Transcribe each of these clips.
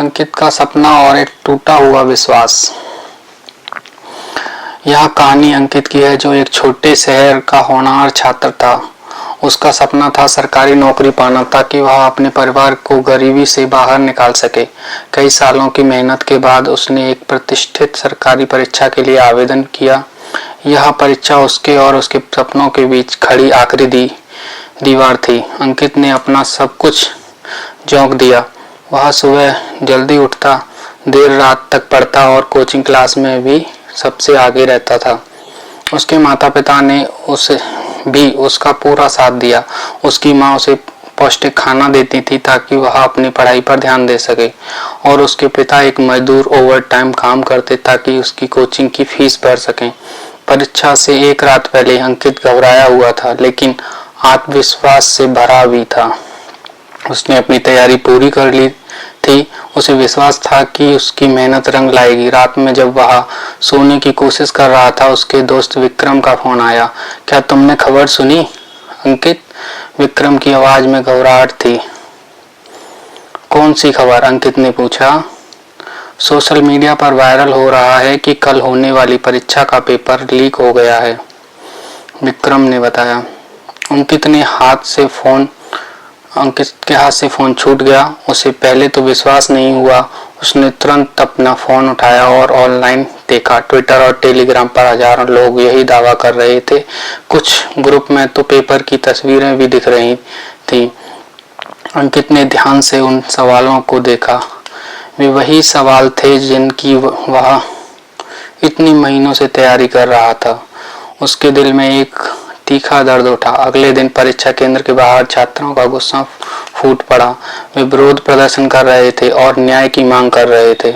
अंकित का सपना और एक टूटा हुआ विश्वास। यह कहानी अंकित की है, जो एक छोटे शहर का होनहार छात्र था। उसका सपना था सरकारी नौकरी पाना, ताकि वह अपने परिवार को गरीबी से बाहर निकाल सके। कई सालों की मेहनत के बाद उसने एक प्रतिष्ठित सरकारी परीक्षा के लिए आवेदन किया। यह परीक्षा उसके और उसके सपनों के बीच खड़ी आखिरी दीवार थी। अंकित ने अपना सब कुछ झोंक दिया। वह सुबह जल्दी उठता, देर रात तक पढ़ता और कोचिंग क्लास में भी सबसे आगे रहता था। उसके माता पिता ने उसे भी उसका पूरा साथ दिया। उसकी माँ उसे पौष्टिक खाना देती थी ताकि वह अपनी पढ़ाई पर ध्यान दे सके, और उसके पिता एक मजदूर ओवर टाइम काम करते ताकि उसकी कोचिंग की फीस भर सकें। परीक्षा से एक रात पहले अंकित घबराया हुआ था, लेकिन आत्मविश्वास से भरा भी था। उसने अपनी तैयारी पूरी कर ली थी। उसे विश्वास था कि उसकी मेहनत रंग लाएगी। रात में जब वह सोने की कोशिश कर रहा था, उसके दोस्त विक्रम का फोन आया। क्या तुमने खबर सुनी, अंकित? विक्रम की आवाज में घबराहट थी। कौन सी खबर? अंकित ने पूछा। सोशल मीडिया पर वायरल हो रहा है कि कल होने वाली परीक्षा का पेपर लीक हो गया है, विक्रम ने बताया। अंकित के हाथ से फोन छूट गया। उसे पहले तो विश्वास नहीं हुआ। उसने तुरंत अपना फोन उठाया और ऑनलाइन देखा। ट्विटर और टेलीग्राम पर हजारों लोग यही दावा कर रहे थे। कुछ ग्रुप में तो पेपर की तस्वीरें भी दिख रही थी। अंकित ने ध्यान से उन सवालों को देखा। वे वही सवाल थे जिनकी वह इतनी महीनों से तैयारी कर रहा था। उसके दिल में एक तीखा दर्द उठा। अगले दिन परीक्षा केंद्र के बाहर छात्रों का गुस्सा फूट पड़ा। वे विरोध प्रदर्शन कर रहे थे और न्याय की मांग कर रहे थे।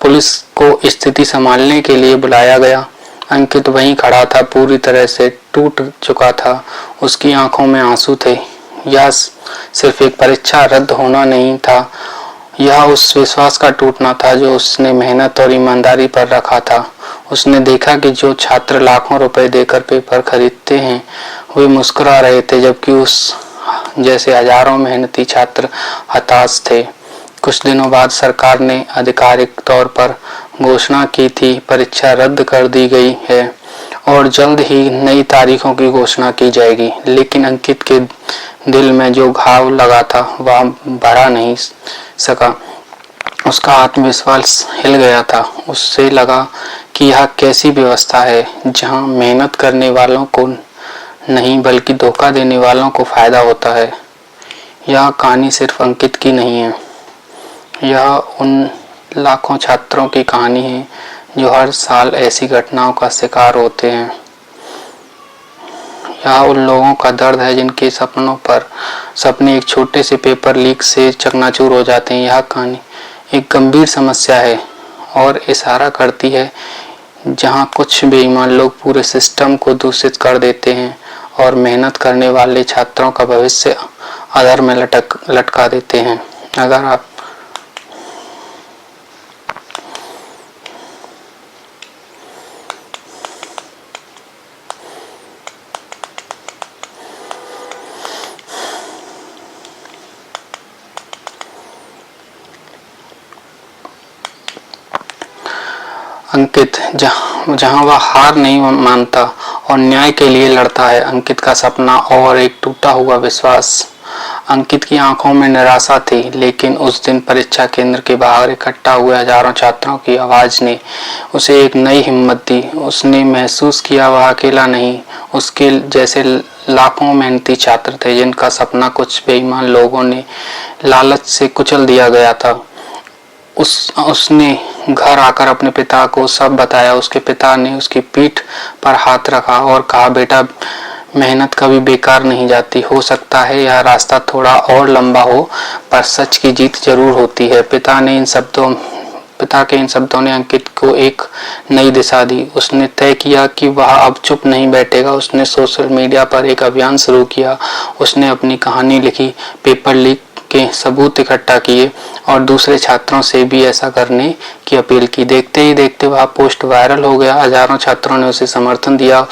पुलिस को स्थिति संभालने के लिए बुलाया गया। अंकित वहीं खड़ा था, पूरी तरह से टूट चुका था। उसकी आंखों में आंसू थे। यह सिर्फ एक परीक्षा रद्द होना नहीं था, यह उस विश्वास का टूटना था जो उसने मेहनत और ईमानदारी पर रखा था। उसने देखा कि जो छात्र लाखों रुपए देकर पेपर खरीदते हैं, वे मुस्कुरा रहे थे, जबकि उस जैसे हजारों मेहनती छात्र हताश थे। कुछ दिनों बाद सरकार ने आधिकारिक तौर पर घोषणा की थी, परीक्षा रद्द कर दी गई है और जल्द ही नई तारीखों की घोषणा की जाएगी। लेकिन अंकित के दिल में जो घाव लगा था, वह भरा नहीं सका। उसका आत्मविश्वास हिल गया था। उससे लगा कि यह कैसी व्यवस्था है जहां मेहनत करने वालों को नहीं बल्कि धोखा देने वालों को फायदा होता है। यह कहानी सिर्फ अंकित की नहीं है, यह उन लाखों छात्रों की कहानी है जो हर साल ऐसी घटनाओं का शिकार होते हैं। यह उन लोगों का दर्द है जिनके सपने एक छोटे से पेपर लीक से चकनाचूर हो जाते हैं। यह कहानी एक गंभीर समस्या है और इशारा करती है जहां कुछ बेईमान लोग पूरे सिस्टम को दूषित कर देते हैं और मेहनत करने वाले छात्रों का भविष्य अधर में लटका देते हैं। अगर आप अंकित जहां वह हार नहीं मानता और न्याय के लिए लड़ता है। अंकित का सपना और एक टूटा हुआ विश्वास। अंकित की आंखों में निराशा थी, लेकिन उस दिन परीक्षा केंद्र के बाहर इकट्ठा हुए हजारों छात्रों की आवाज ने उसे एक नई हिम्मत दी। उसने महसूस किया वह अकेला नहीं, उसके जैसे लाखों मेहनती छात्र थे जिनका सपना कुछ बेईमान लोगों ने लालच से कुचल दिया गया था। उसने घर आकर अपने पिता को सब बताया। उसके पिता ने उसकी पीठ पर हाथ रखा और कहा, बेटा, मेहनत कभी बेकार नहीं जाती। हो सकता है यह रास्ता थोड़ा और लंबा हो, पर सच की जीत जरूर होती है। पिता के इन शब्दों ने अंकित को एक नई दिशा दी। उसने तय किया कि वह अब चुप नहीं बैठेगा। उसने सोशल मीडिया पर एक अभियान शुरू किया। उसने अपनी कहानी लिखी, पेपर लीक के सबूत इकट्ठा किए और दूसरे छात्रों से भी ऐसा करने की अपील की। देखते ही देखते वह पोस्ट वायरल हो गया। हजारों छात्रों ने उसे समर्थन दिया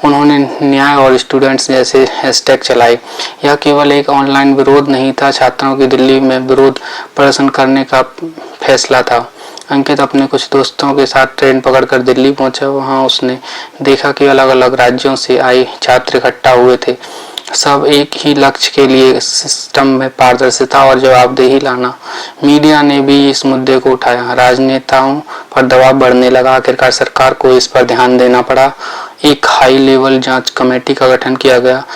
उन्होंने न्याय और स्टूडेंट्स जैसे हैशटैग चलाए। यह केवल एक ऑनलाइन विरोध नहीं था, छात्रों की दिल्ली में विरोध प्रदर्शन करने का फैसला था। अंकित अपने कुछ दोस्तों के साथ ट्रेन पकड़कर दिल्ली पहुंचा। वहां उसने देखा कि अलग अलग राज्यों से आए छात्र इकट्ठा हुए थे, सब एक ही लक्ष्य के लिए, सिस्टम में पारदर्शिता और जवाबदेही लाना। मीडिया ने भी इस मुद्दे को उठाया, राजनेताओं पर दबाव बढ़ने लगा। आखिरकार सरकार को इस पर ध्यान देना पड़ा। एक हाई लेवल जांच कमेटी का गठन किया गया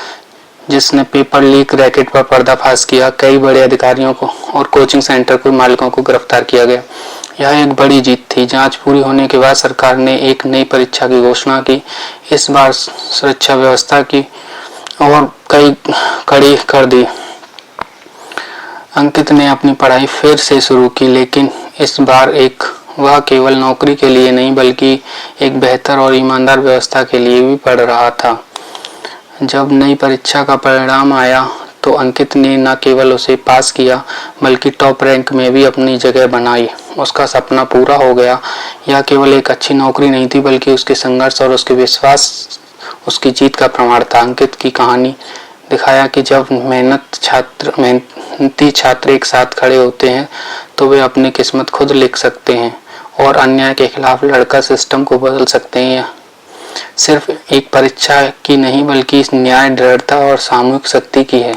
जिसने पेपर लीक रैकेट पर पर्दाफाश किया। कई बड़े अधिकारियों को और कोचिंग सेंटर के मालिकों को गिरफ्तार किया गया। यह एक बड़ी जीत थी। जांच पूरी होने के बाद सरकार ने एक नई परीक्षा की घोषणा की। इस बार सुरक्षा व्यवस्था की और कई कड़ी कर दी। अंकित ने अपनी पढ़ाई फिर से शुरू की, लेकिन इस बार वह केवल नौकरी के लिए नहीं बल्कि एक बेहतर और ईमानदार व्यवस्था के लिए भी पढ़ रहा था। जब नई परीक्षा का परिणाम आया तो अंकित ने न केवल उसे पास किया बल्कि टॉप रैंक में भी अपनी जगह बनाई। उसका सपना पूरा हो गया। यह केवल एक अच्छी नौकरी नहीं थी बल्कि उसके संघर्ष और उसके विश्वास उसकी जीत का प्रमाण था। अंकित की कहानी दिखाया कि जब मेहनती छात्र एक साथ खड़े होते हैं तो वे अपनी किस्मत खुद लिख सकते हैं और अन्याय के खिलाफ लड़कर सिस्टम को बदल सकते हैं। सिर्फ एक परीक्षा की नहीं बल्कि इस न्याय, दृढ़ता और सामूहिक शक्ति की है।